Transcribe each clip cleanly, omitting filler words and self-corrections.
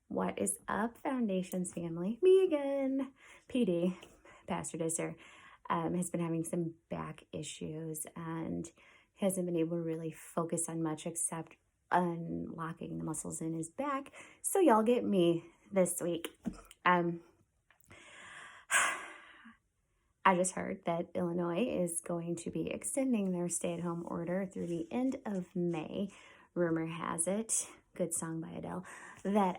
What is up, Foundations family? Me again. PD, Pastor Disser, has been having some back issues and hasn't been able to really focus on much except unlocking the muscles in his back. So y'all get me this week. I just heard that Illinois is going to be extending their stay-at-home order through the end of May. Rumor has it, good song by Adele, that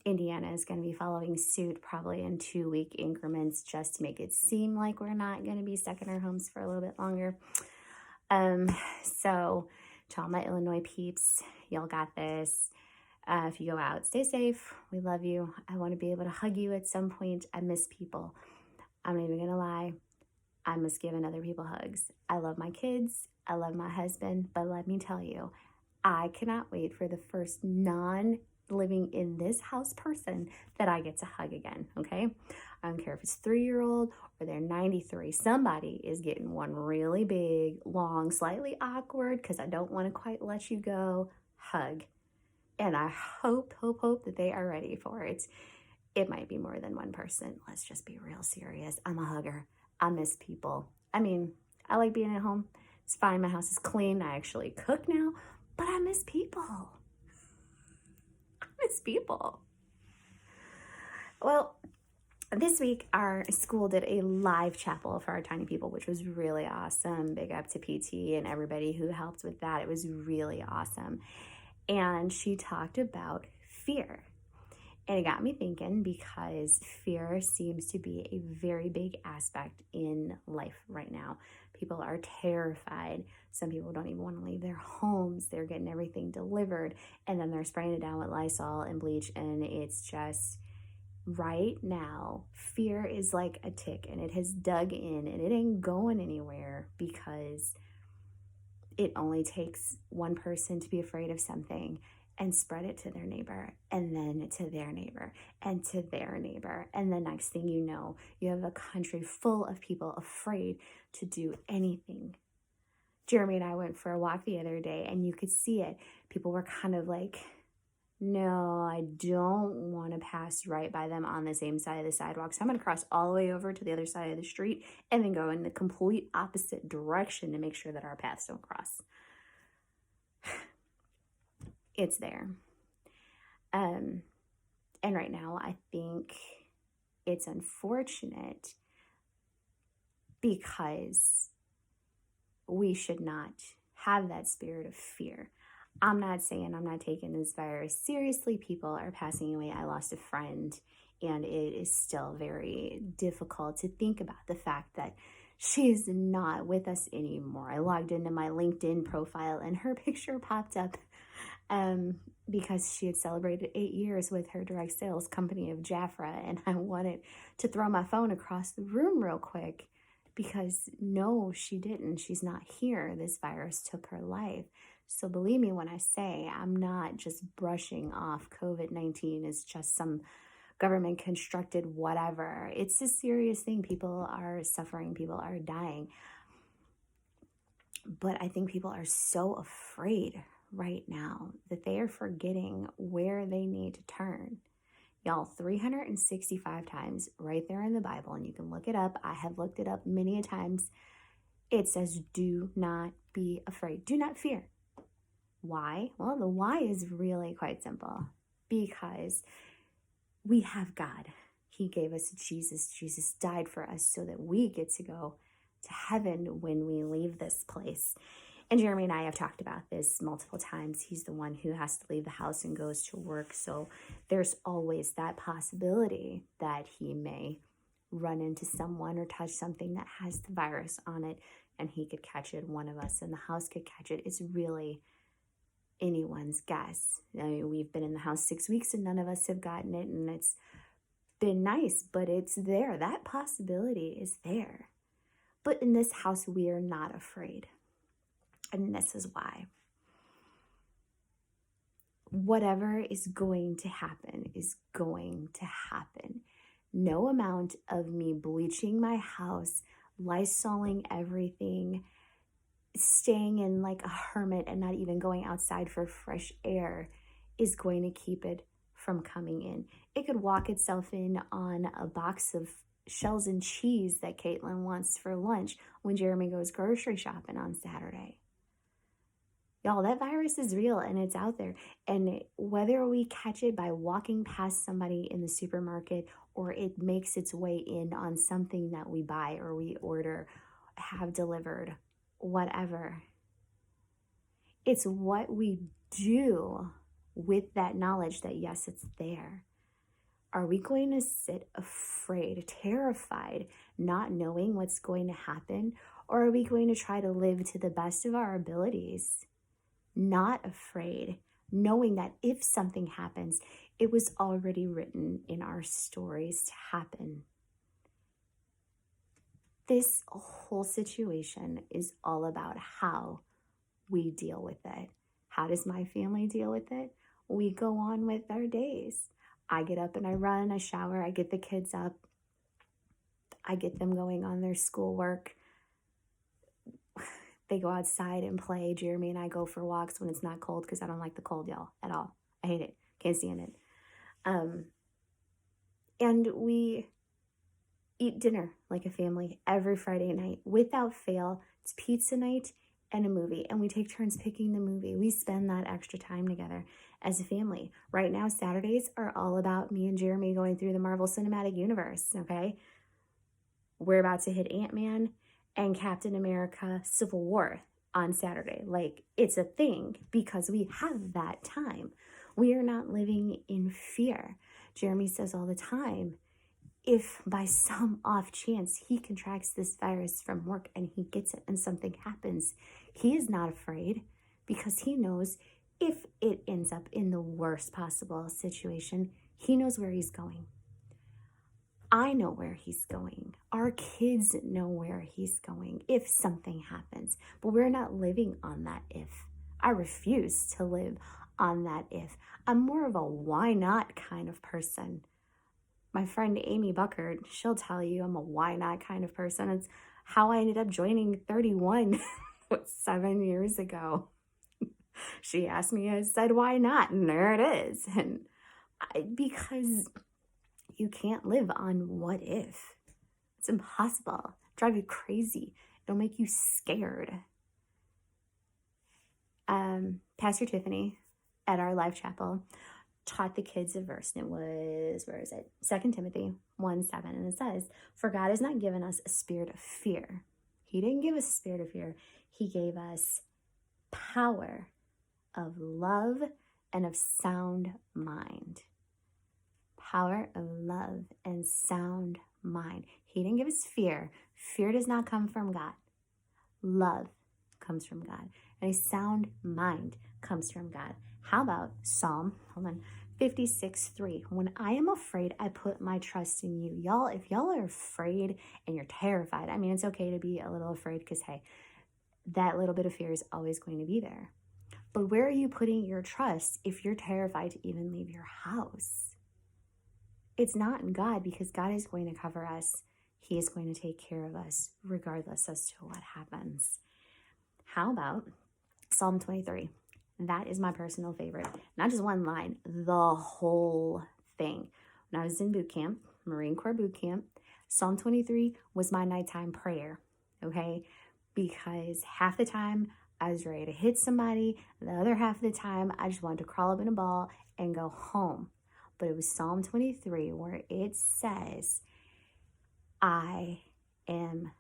Indiana is going to be following suit probably in 2-week increments just to make it seem like we're not going to be stuck in our homes for a little bit longer. So to all my Illinois peeps, y'all got this. If you go out, stay safe. We love you. I want to be able to hug you at some point. I miss people. I'm not even going to lie. I miss giving other people hugs. I love my kids. I love my husband. But let me tell you, I cannot wait for the first non-living in this house person that I get to hug again, okay? I don't care if it's 3-year-old or they're 93. Somebody is getting one really big, long, slightly awkward because I don't want to quite let you go hug. And I hope that they are ready for it. It might be more than one person. Let's just be real serious. I'm a hugger. I miss people. I mean, I like being at home. It's fine. My house is clean. I actually cook now, but I miss people. I miss people. Well, this week our school did a live chapel for our tiny people, which was really awesome. Big up to PT and everybody who helped with that. It was really awesome. And she talked about fear. And it got me thinking because fear seems to be a very big aspect in life right now. People are terrified. Some people don't even want to leave their homes. They're getting everything delivered and then they're spraying it down with Lysol and bleach. And it's just right now, fear is like a tick and it has dug in and it ain't going anywhere because it only takes one person to be afraid of something and spread it to their neighbor and then to their neighbor and to their neighbor. And the next thing you know, you have a country full of people afraid to do anything. Jeremy and I went for a walk the other day and you could see it. People were kind of like, no, I don't want to pass right by them on the same side of the sidewalk. So I'm going to cross all the way over to the other side of the street and then go in the complete opposite direction to make sure that our paths don't cross. It's there. And right now, I think it's unfortunate because we should not have that spirit of fear. I'm not saying I'm not taking this virus seriously. People are passing away. I lost a friend, and it is still very difficult to think about the fact that she's not with us anymore. I logged into my LinkedIn profile, and her picture popped up because she had celebrated 8 years with her direct sales company of Jafra, and I wanted to throw my phone across the room real quick because no, she didn't. She's not here. This virus took her life. So believe me when I say I'm not just brushing off COVID-19 as just some government constructed whatever. It's a serious thing. People are suffering. People are dying. But I think people are so afraid right now that they are forgetting where they need to turn. Y'all, 365 times right there in the Bible, and you can look it up. I have looked it up many a times. It says, do not be afraid. Do not fear. Why? Well, the why is really quite simple. Because we have God. He gave us Jesus. Jesus died for us so that we get to go to heaven when we leave this place. And Jeremy and I have talked about this multiple times. He's the one who has to leave the house and goes to work. So there's always that possibility that he may run into someone or touch something that has the virus on it and he could catch it. One of us in the house could catch it. It's really anyone's guess. I mean, we've been in the house 6 weeks and none of us have gotten it, and it's been nice, but it's there. That possibility is there. But in this house, we are not afraid. And this is why. Whatever is going to happen is going to happen. No amount of me bleaching my house, Lysoling everything, staying in like a hermit and not even going outside for fresh air is going to keep it from coming in. It could walk itself in on a box of shells and cheese that Caitlin wants for lunch when Jeremy goes grocery shopping on Saturday. Y'all, that virus is real and it's out there. And whether we catch it by walking past somebody in the supermarket or it makes its way in on something that we buy or we order, have delivered, whatever, it's what we do with that knowledge that, yes, it's there. Are we going to sit afraid, terrified, not knowing what's going to happen? Or are we going to try to live to the best of our abilities, not afraid, knowing that if something happens, it was already written in our stories to happen? This whole situation is all about how we deal with it. How does my family deal with it? We go on with our days. I get up and I run, I shower, I get the kids up, I get them going on their schoolwork. They go outside and play. Jeremy and I go for walks when it's not cold because I don't like the cold, y'all, at all. I hate it. Can't stand it. And we eat dinner like a family every Friday night. Without fail, it's pizza night and a movie. And we take turns picking the movie. We spend that extra time together as a family. Right now, Saturdays are all about me and Jeremy going through the Marvel Cinematic Universe, okay? We're about to hit Ant-Man and Captain America Civil War on Saturday. Like, it's a thing because we have that time. We are not living in fear. Jeremy says all the time, if by some off chance he contracts this virus from work and he gets it and something happens, he is not afraid because he knows if it ends up in the worst possible situation, he knows where he's going. I know where he's going. Our kids know where he's going if something happens. But we're not living on that if. I refuse to live on that if. I'm more of a why not kind of person. My friend Amy Buckard, she'll tell you I'm a why not kind of person. It's how I ended up joining 31 7 years ago. She asked me, I said, why not? And there it is. And because you can't live on what if. It's impossible. It'll drive you crazy. It'll make you scared. Pastor Tiffany at our Life Chapel taught the kids a verse, and it was, 2 Timothy 1:7, and it says, for God has not given us a spirit of fear. He didn't give us a spirit of fear. He gave us power of love and of sound mind. Power of love and sound mind. He didn't give us fear. Fear does not come from God. Love comes from God. And a sound mind comes from God. How about Psalm 56:3? When I am afraid, I put my trust in you. Y'all, if y'all are afraid and you're terrified, I mean, it's okay to be a little afraid because, hey, that little bit of fear is always going to be there. But where are you putting your trust if you're terrified to even leave your house? It's not in God because God is going to cover us. He is going to take care of us regardless as to what happens. How about Psalm 23? That is my personal favorite. Not just one line, the whole thing. When I was in boot camp, Marine Corps boot camp, Psalm 23 was my nighttime prayer, okay? Because half the time I was ready to hit somebody. The other half of the time I just wanted to crawl up in a ball and go home. But it was Psalm 23 where it says, I am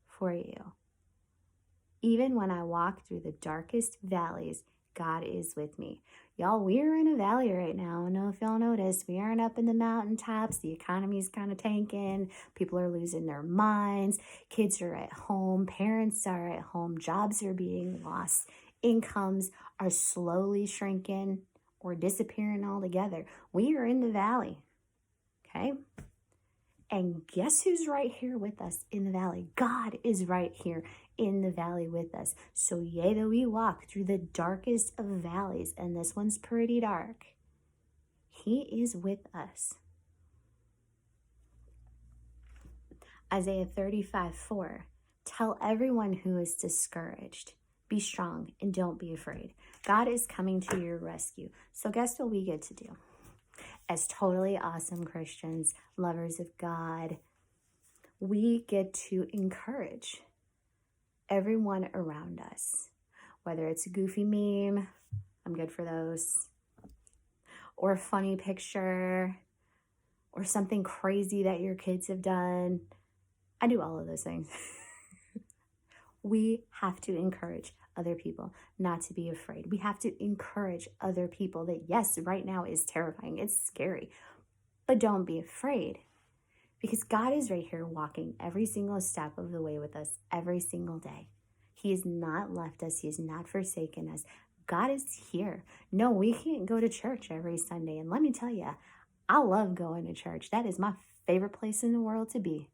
for you. Even when I walk through the darkest valleys, God is with me. Y'all, we are in a valley right now. I don't know if y'all noticed. We aren't up in the mountaintops. The economy's kind of tanking. People are losing their minds. Kids are at home. Parents are at home. Jobs are being lost. Incomes are slowly shrinking or disappearing altogether. We are in the valley, okay? And guess who's right here with us in the valley? God is right here in the valley with us. So yea, though we walk through the darkest of valleys, and this one's pretty dark, He is with us. Isaiah 35:4, tell everyone who is discouraged, be strong and don't be afraid. God is coming to your rescue. So guess what we get to do? As totally awesome Christians, lovers of God, we get to encourage everyone around us. Whether it's a goofy meme, I'm good for those, or a funny picture, or something crazy that your kids have done. I do all of those things. We have to encourage other people not to be afraid. We have to encourage other people that, yes, right now is terrifying. It's scary, but don't be afraid, because God is right here walking every single step of the way with us every single day. He has not left us. He has not forsaken us. God is here. No, we can't go to church every Sunday. And let me tell you, I love going to church. That is my favorite place in the world to be.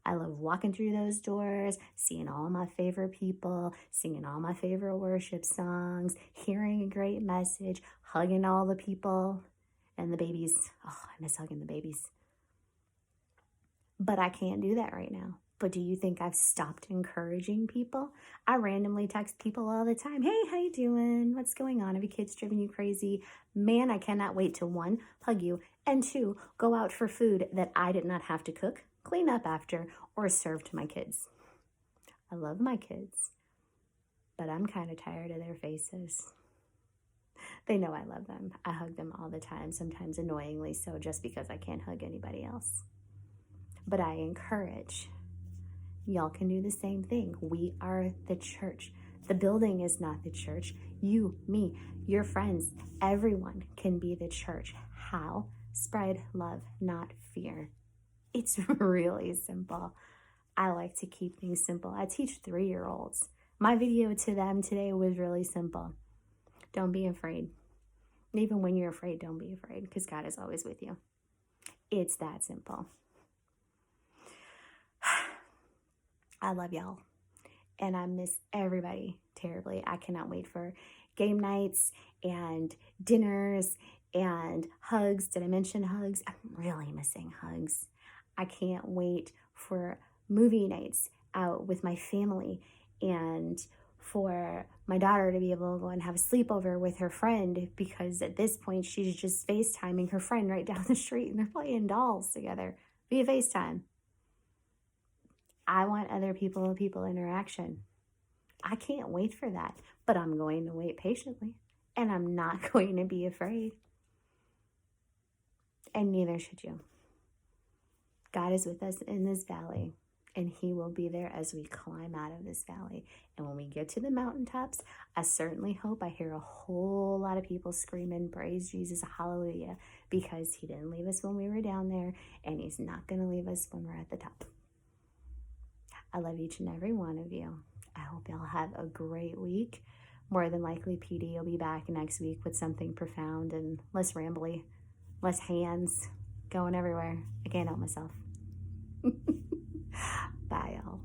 I love walking through those doors, seeing all my favorite people, singing all my favorite worship songs, hearing a great message, hugging all the people and the babies. Oh, I miss hugging the babies. But I can't do that right now. But do you think I've stopped encouraging people? I randomly text people all the time. Hey, how you doing? What's going on? Have your kids driven you crazy? Man, I cannot wait to 1, hug you, and 2, go out for food that I did not have to cook, clean up after, or serve to my kids. I love my kids, but I'm kind of tired of their faces. They know I love them. I hug them all the time, sometimes annoyingly so, just because I can't hug anybody else. But I encourage. Y'all can do the same thing. We are the church. The building is not the church. You, me, your friends, everyone can be the church. How? Spread love, not fear. It's really simple. I like to keep things simple. I teach 3-year-olds. My video to them today was really simple. Don't be afraid. And even when you're afraid, don't be afraid, because God is always with you. It's that simple. I love y'all, and I miss everybody terribly. I cannot wait for game nights and dinners and hugs. Did I mention hugs? I'm really missing hugs. I can't wait for movie nights out with my family, and for my daughter to be able to go and have a sleepover with her friend, because at this point she's just FaceTiming her friend right down the street and they're playing dolls together via FaceTime. I want other people interaction. I can't wait for that, but I'm going to wait patiently, and I'm not going to be afraid. And neither should you. God is with us in this valley, and he will be there as we climb out of this valley. And when we get to the mountaintops, I certainly hope I hear a whole lot of people screaming, praise Jesus, hallelujah, because he didn't leave us when we were down there, and he's not going to leave us when we're at the top. I love each and every one of you. I hope y'all have a great week. More than likely, PD will be back next week with something profound and less rambly, less hands going everywhere. I can't help myself. Bye, y'all.